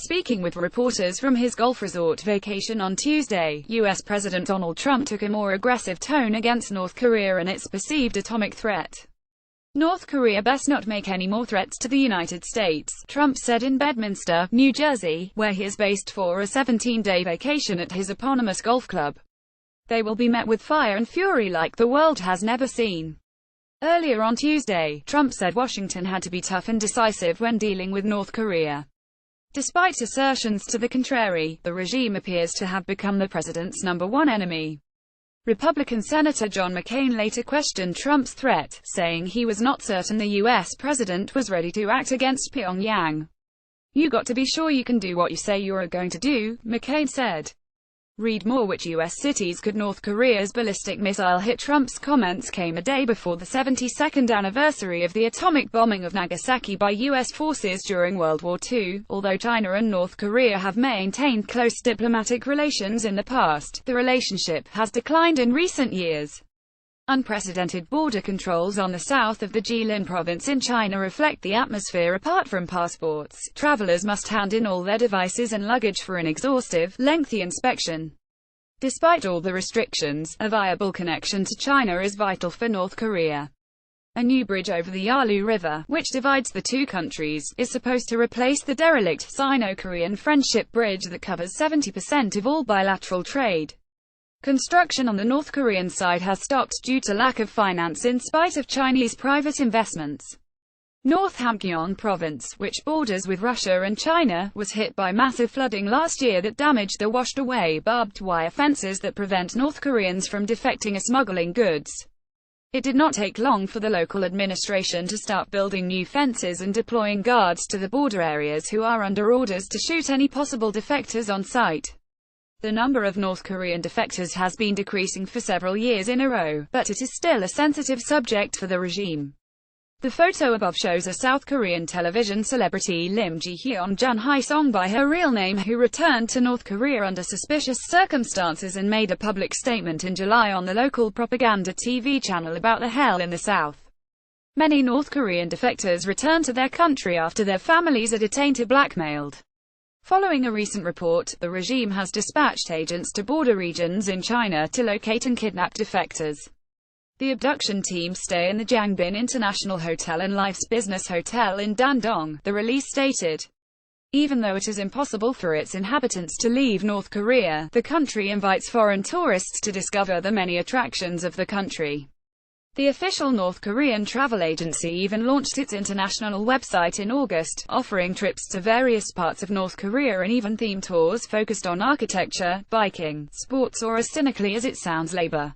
Speaking with reporters from his Gulf resort vacation on Tuesday, U.S. President Donald Trump took a more aggressive tone against North Korea and its perceived atomic threat. North Korea best not make any more threats to the United States, Trump said in Bedminster, New Jersey, where he is based for a 17-day vacation at his eponymous golf club. They will be met with fire and fury like the world has never seen. Earlier on Tuesday, Trump said Washington had to be tough and decisive when dealing with North Korea. Despite assertions to the contrary, the regime appears to have become the president's #1 enemy. Republican Senator John McCain later questioned Trump's threat, saying he was not certain the U.S. president was ready to act against Pyongyang. "You got to be sure you can do what you say you're going to do," McCain said. Read more. Which U.S. cities could North Korea's ballistic missile hit? Trump's comments came a day before the 72nd anniversary of the atomic bombing of Nagasaki by U.S. forces during World War II. Although China and North Korea have maintained close diplomatic relations in the past, the relationship has declined in recent years. Unprecedented border controls on the south of the Jilin province in China reflect the atmosphere. Apart from passports, travelers must hand in all their devices and luggage for an exhaustive, lengthy inspection. Despite all the restrictions, a viable connection to China is vital for North Korea. A new bridge over the Yalu River, which divides the two countries, is supposed to replace the derelict Sino-Korean Friendship Bridge that covers 70% of all bilateral trade. Construction on the North Korean side has stopped due to lack of finance in spite of Chinese private investments. North Hamgyong province, which borders with Russia and China, was hit by massive flooding last year that damaged the washed-away barbed wire fences that prevent North Koreans from defecting or smuggling goods. It did not take long for the local administration to start building new fences and deploying guards to the border areas who are under orders to shoot any possible defectors on sight. The number of North Korean defectors has been decreasing for several years in a row, but it is still a sensitive subject for the regime. The photo above shows a South Korean television celebrity Lim Ji-hyun Jun Hae-song by her real name, who returned to North Korea under suspicious circumstances and made a public statement in July on the local propaganda TV channel about the hell in the South. Many North Korean defectors return to their country after their families are detained or blackmailed. Following a recent report, the regime has dispatched agents to border regions in China to locate and kidnap defectors. The abduction team stay in the Jangbin International Hotel and Life's Business Hotel in Dandong, the release stated. Even though it is impossible for its inhabitants to leave North Korea, the country invites foreign tourists to discover the many attractions of the country. The official North Korean travel agency even launched its international website in August, offering trips to various parts of North Korea and even theme tours focused on architecture, biking, sports, or as cynically as it sounds, labor.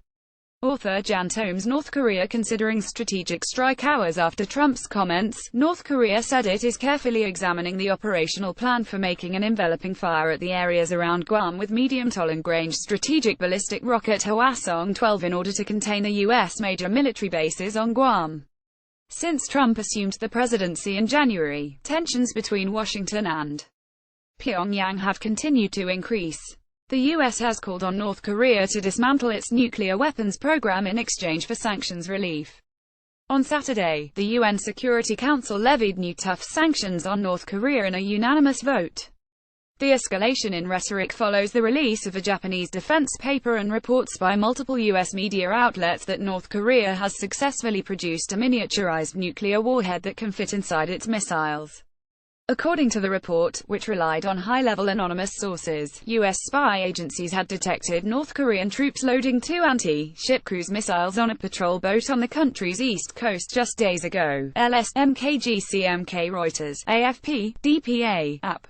Author Jan Tomes. North Korea considering strategic strike. Hours after Trump's comments, North Korea said it is carefully examining the operational plan for making an enveloping fire at the areas around Guam with medium to long-range strategic ballistic rocket Hwasong-12 in order to contain the U.S. major military bases on Guam. Since Trump assumed the presidency in January, tensions between Washington and Pyongyang have continued to increase. The U.S. has called on North Korea to dismantle its nuclear weapons program in exchange for sanctions relief. On Saturday, the UN Security Council levied new tough sanctions on North Korea in a unanimous vote. The escalation in rhetoric follows the release of a Japanese defense paper and reports by multiple U.S. media outlets that North Korea has successfully produced a miniaturized nuclear warhead that can fit inside its missiles. According to the report, which relied on high-level anonymous sources, U.S. spy agencies had detected North Korean troops loading 2 anti-ship cruise missiles on a patrol boat on the country's east coast just days ago. LS, MKGCMK, Reuters, AFP, DPA, AP.